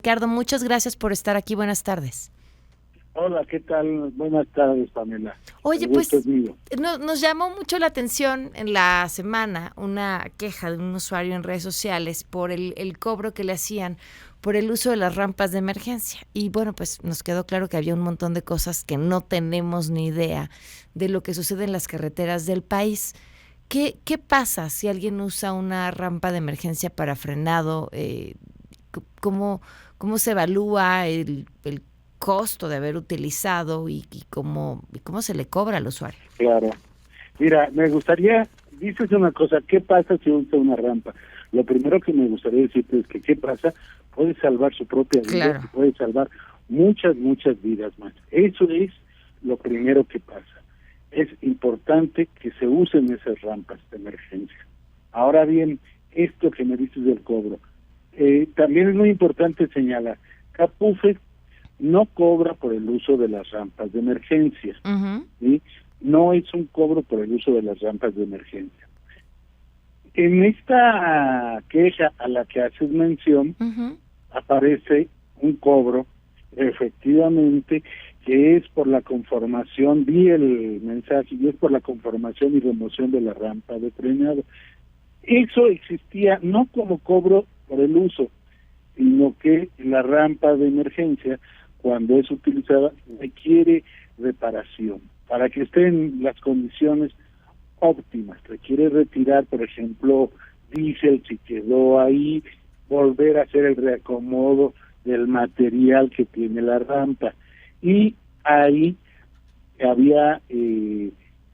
Ricardo, muchas gracias por estar aquí. Buenas tardes. Hola, ¿qué tal? Buenas tardes, Pamela. Oye, El gusto es pues mío. nos llamó mucho la atención en la semana una queja de un usuario en redes sociales por el cobro que le hacían por el uso de las rampas de emergencia. Y bueno, pues nos quedó claro que había un montón de cosas que no tenemos ni idea de lo que sucede en las carreteras del país. ¿Qué pasa si alguien usa una rampa de emergencia para frenado? ¿Cómo, cómo se evalúa el costo de haber utilizado y cómo se le cobra al usuario? Claro. Mira, me gustaría, dices una cosa, ¿qué pasa si usa una rampa? Lo primero que me gustaría decirte es que ¿qué pasa? Puede salvar su propia vida Claro. y puede salvar muchas vidas más. Eso es lo primero que pasa. Es importante que se usen esas rampas de emergencia. Ahora bien, esto que me dices del cobro, también es muy importante señalar, Capufe no cobra por el uso de las rampas de emergencia, Uh-huh. ¿sí? No es un cobro por el uso de las rampas de emergencia. En esta queja a la que haces mención, Uh-huh. aparece un cobro, efectivamente, que es por la conformación, vi el mensaje, y es por la conformación y remoción de la rampa de frenado. Eso existía no como cobro por el uso, sino que la rampa de emergencia, cuando es utilizada, requiere reparación. Para que esté en las condiciones óptimas, requiere retirar, por ejemplo, diésel si quedó ahí, volver a hacer el reacomodo del material que tiene la rampa. Y ahí había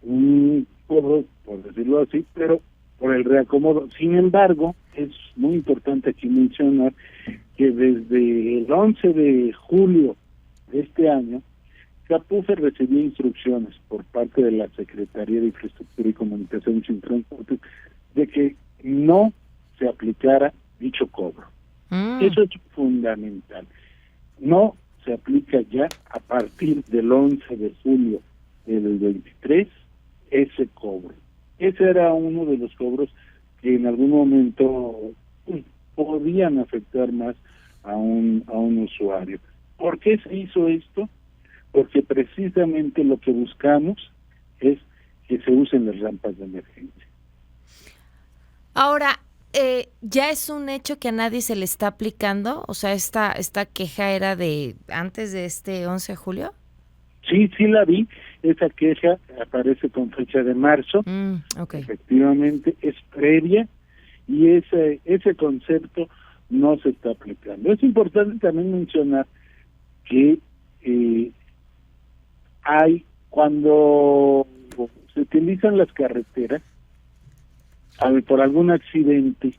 un cobro, por decirlo así, pero por el reacomodo. Sin embargo, es muy importante aquí mencionar que desde el 11 de julio de este año, Capufe recibió instrucciones por parte de la Secretaría de Infraestructura y Comunicaciones y Transportes de que no se aplicara dicho cobro. Eso es fundamental. No se aplica ya a partir del 11 de julio del 23 ese cobro. Ese era uno de los cobros que en algún momento podían afectar más a un usuario. ¿Por qué se hizo esto? Porque precisamente lo que buscamos es que se usen las rampas de emergencia. Ahora, ¿ya es un hecho que a nadie se le está aplicando? O sea, esta queja era de antes de este 11 de julio. Sí la vi, esa queja aparece con fecha de marzo, Okay. Efectivamente es previa y ese concepto no se está aplicando. Es importante también mencionar que cuando se utilizan las carreteras, por algún accidente,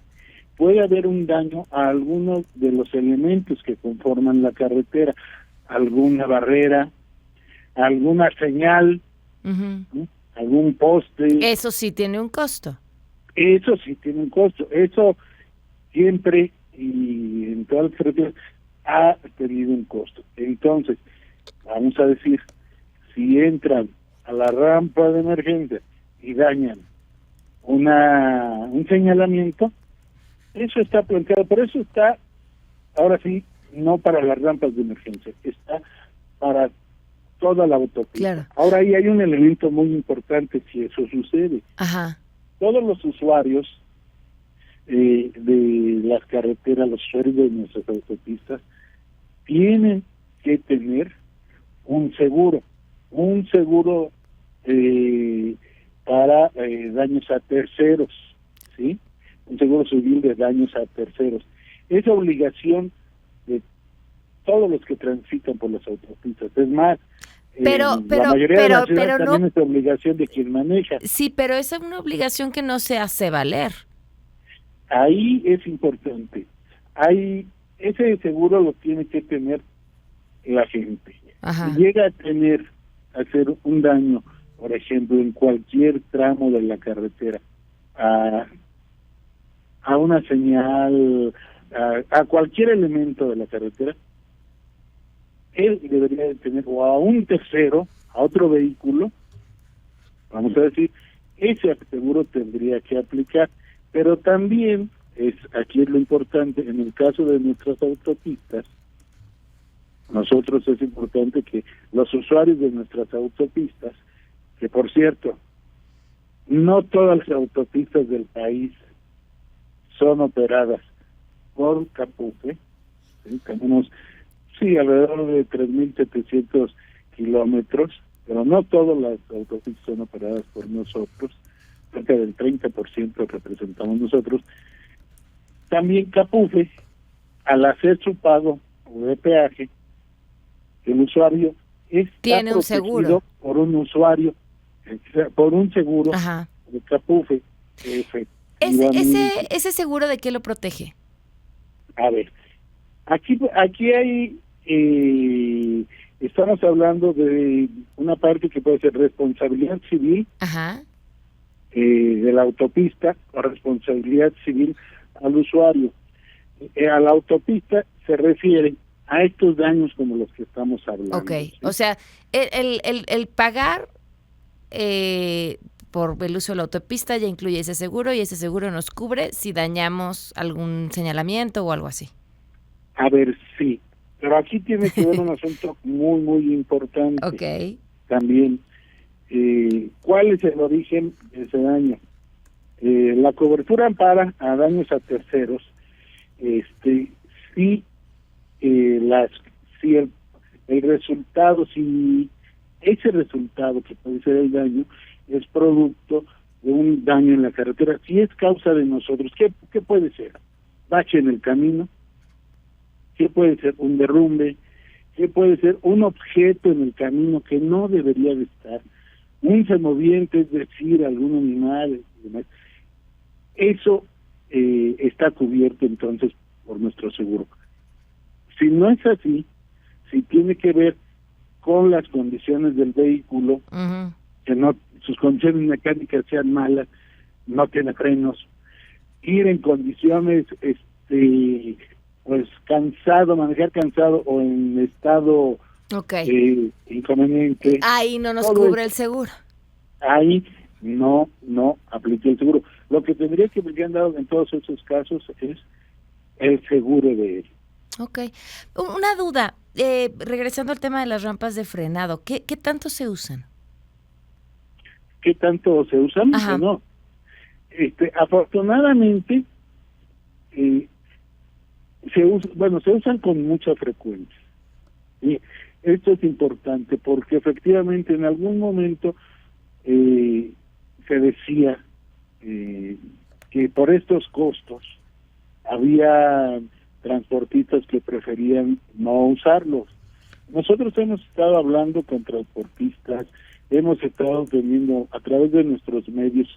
puede haber un daño a algunos de los elementos que conforman la carretera, alguna barrera, alguna señal, Uh-huh. ¿sí? Algún poste. Eso sí tiene un costo. Eso sí tiene un costo. Eso siempre y en todas las carreteras ha tenido un costo. Entonces, vamos a decir, si entran a la rampa de emergencia y dañan un señalamiento, eso está planteado, pero eso está, ahora sí, no para las rampas de emergencia, está para toda la autopista. Claro. Ahora ahí hay un elemento muy importante si eso sucede. Ajá. Todos los usuarios de las carreteras, los usuarios de nuestras autopistas, tienen que tener un seguro para daños a terceros, ¿sí? Un seguro civil de daños a terceros. Es obligación de todos los que transitan por las autopistas. Es más, la mayoría de las ciudades también no, es obligación de quien maneja. Sí, pero esa es una obligación que no se hace valer. Ahí es importante. Ese seguro lo tiene que tener la gente. Ajá. Si llega a hacer un daño, por ejemplo, en cualquier tramo de la carretera, a una señal, a cualquier elemento de la carretera, él debería de tener, o a un tercero, a otro vehículo, vamos a decir, ese seguro tendría que aplicar, pero también aquí es lo importante, en el caso de nuestras autopistas, nosotros es importante que los usuarios de nuestras autopistas, que por cierto, no todas las autopistas del país son operadas por Capufe, ¿sí? Tenemos, alrededor de 3.700 kilómetros, pero no todas las autopistas son operadas por nosotros, cerca del 30% representamos nosotros. También Capufe, al hacer su pago de peaje, el usuario tiene un seguro por un usuario, por un seguro Ajá. de Capufe. ¿Ese seguro de qué lo protege? A ver, aquí hay, estamos hablando de una parte que puede ser responsabilidad civil. Ajá. De la autopista o responsabilidad civil al usuario. A la autopista se refiere a estos daños como los que estamos hablando. Okay, ¿sí? O sea, el pagar por el uso de la autopista ya incluye ese seguro y ese seguro nos cubre si dañamos algún señalamiento o algo así. A ver, sí, pero aquí tiene que ver un asunto muy, muy importante. Okay. También, ¿cuál es el origen de ese daño? La cobertura ampara a daños a terceros, si el resultado, si ese resultado que puede ser el daño es producto de un daño en la carretera, si es causa de nosotros, ¿qué puede ser? Bache en el camino, ¿qué puede ser? Un derrumbe, ¿qué puede ser? Un objeto en el camino que no debería de estar, un semoviente, es decir, algún animal y demás. Eso está cubierto entonces por nuestro seguro. Si no es así, si tiene que ver con las condiciones del vehículo, Uh-huh. que no, sus condiciones mecánicas sean malas, no tiene frenos, ir en condiciones, pues cansado, manejar cansado o en estado inconveniente. Ahí no nos cubre el seguro. Ahí no aplica el seguro. Lo que tendría que haber dado en todos esos casos es el seguro de él. Okay. Una duda, regresando al tema de las rampas de frenado, ¿qué tanto se usan? ¿Qué tanto se usan? Ajá. No. Afortunadamente, se usan con mucha frecuencia. Y esto es importante porque efectivamente en algún momento se decía que por estos costos había transportistas que preferían no usarlos. Nosotros hemos estado hablando con transportistas, hemos estado teniendo a través de nuestros medios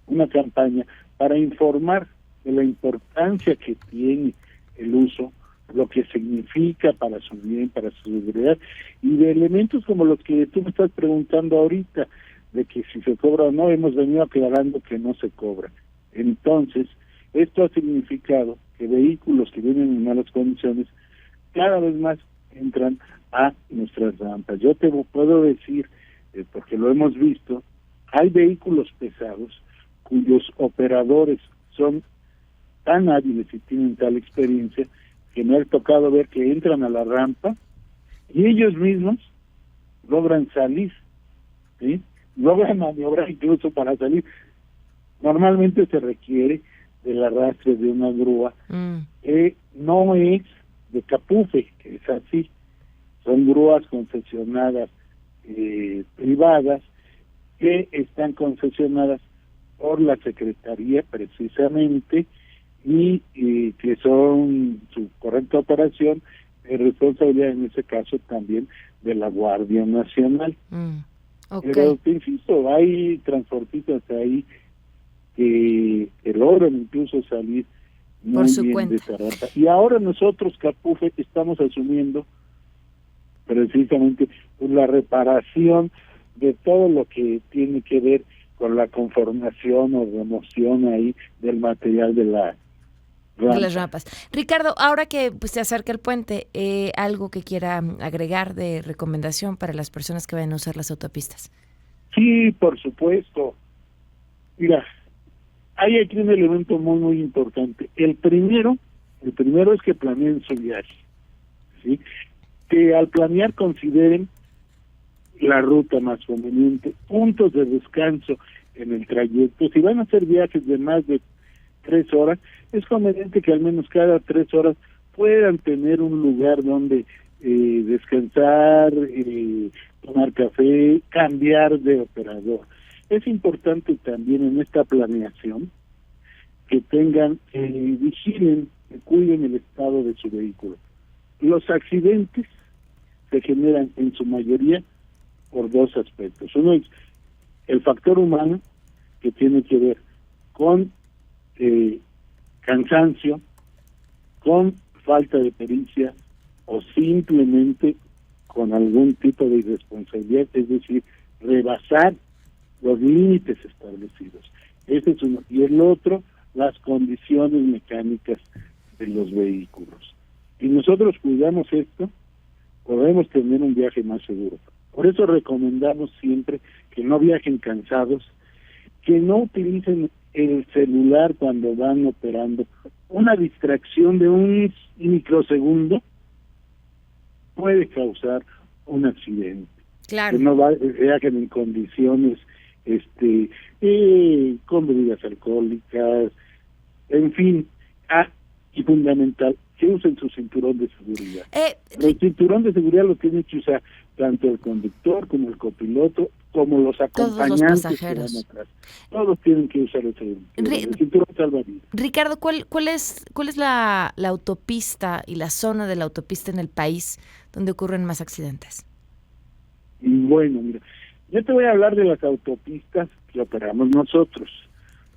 una campaña para informar de la importancia que tiene el uso, lo que significa para su bien, para su seguridad, y de elementos como los que tú me estás preguntando ahorita, de que si se cobra o no, hemos venido aclarando que no se cobra. Entonces, esto ha significado que vehículos que vienen en malas condiciones cada vez más entran a nuestras rampas. Yo te puedo decir, porque lo hemos visto, hay vehículos pesados cuyos operadores son tan hábiles y tienen tal experiencia que me ha tocado ver que entran a la rampa y ellos mismos logran salir, ¿sí? Logran maniobrar incluso para salir. Normalmente se requiere del arrastre de una grúa que no es de Capufe, que es así, son grúas concesionadas privadas que están concesionadas por la Secretaría precisamente y que son su correcta operación es responsabilidad en ese caso también de la Guardia Nacional. Pero te insisto, hay transportistas ahí que logran incluso salir muy bien de esa rampa. Y ahora nosotros, Capufe, estamos asumiendo precisamente la reparación de todo lo que tiene que ver con la conformación o remoción ahí del material de la rampa. De las rampas. Ricardo, ahora que se acerca el puente, ¿algo que quiera agregar de recomendación para las personas que vayan a usar las autopistas? Sí, por supuesto. Mira, hay aquí un elemento muy importante. El primero es que planeen su viaje, ¿sí? Que al planear consideren la ruta más conveniente, puntos de descanso en el trayecto. Si van a hacer viajes de más de 3 horas, es conveniente que al menos cada 3 horas puedan tener un lugar donde descansar, tomar café, cambiar de operador. Es importante también en esta planeación que tengan, vigilen, que cuiden el estado de su vehículo. Los accidentes se generan en su mayoría por 2 aspectos. Uno es el factor humano, que tiene que ver con cansancio, con falta de pericia o simplemente con algún tipo de irresponsabilidad, es decir, rebasar los límites establecidos. Ese es uno. Y el otro, las condiciones mecánicas de los vehículos. Si nosotros cuidamos esto, podemos tener un viaje más seguro. Por eso recomendamos siempre que no viajen cansados, que no utilicen el celular cuando van operando. Una distracción de un microsegundo puede causar un accidente. Claro. Que no viajen en condiciones con bebidas alcohólicas, en fin. Y fundamental, que usen su cinturón de seguridad. El cinturón de seguridad lo tiene que usar tanto el conductor como el copiloto, como los acompañantes que van atrás. Todos tienen que usar el cinturón salva vidas. Ricardo, ¿cuál es la autopista y la zona de la autopista en el país donde ocurren más accidentes? Bueno, mira, yo te voy a hablar de las autopistas que operamos nosotros,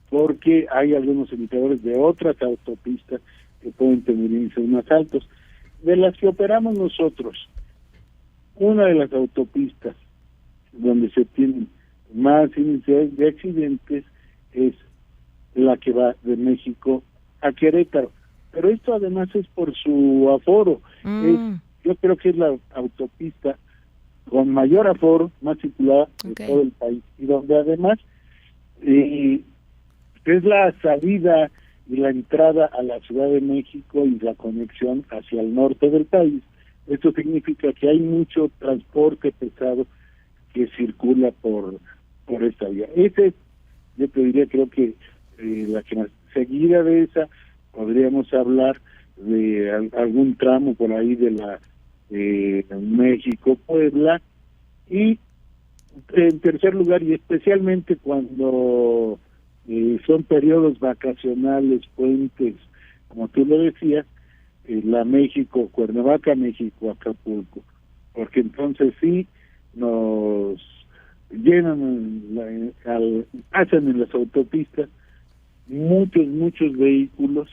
porque hay algunos indicadores de otras autopistas que pueden tener índices más altos. De las que operamos nosotros, una de las autopistas donde se tienen más índices de accidentes es la que va de México a Querétaro. Pero esto además es por su aforo. Yo creo que es la autopista con mayor aforo, más circulada de todo el país. Y donde además es la salida y la entrada a la Ciudad de México y la conexión hacia el norte del país. Esto significa que hay mucho transporte pesado que circula por esta vía. Yo te diría, creo que la que más seguida de esa podríamos hablar de algún tramo por ahí de la México-Puebla, y en tercer lugar, y especialmente cuando son periodos vacacionales, puentes, como tú lo decías, la México-Cuernavaca, México-Acapulco, porque entonces sí nos llenan, hacen en las autopistas muchos vehículos,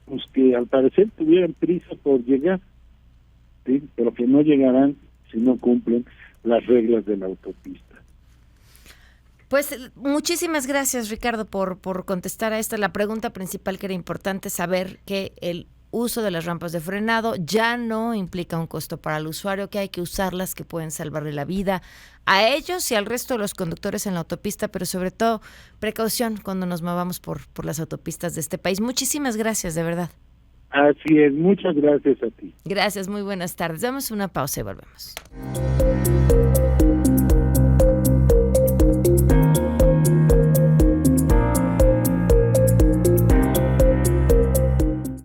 pues que al parecer tuvieran prisa por llegar, ¿sí? Pero que no llegarán si no cumplen las reglas de la autopista. Pues muchísimas gracias, Ricardo, por contestar a esta. La pregunta principal, que era importante saber que el uso de las rampas de frenado ya no implica un costo para el usuario, que hay que usarlas, que pueden salvarle la vida a ellos y al resto de los conductores en la autopista, pero sobre todo precaución cuando nos movamos por las autopistas de este país. Muchísimas gracias, de verdad. Así es, muchas gracias a ti. Gracias, muy buenas tardes. Damos una pausa y volvemos.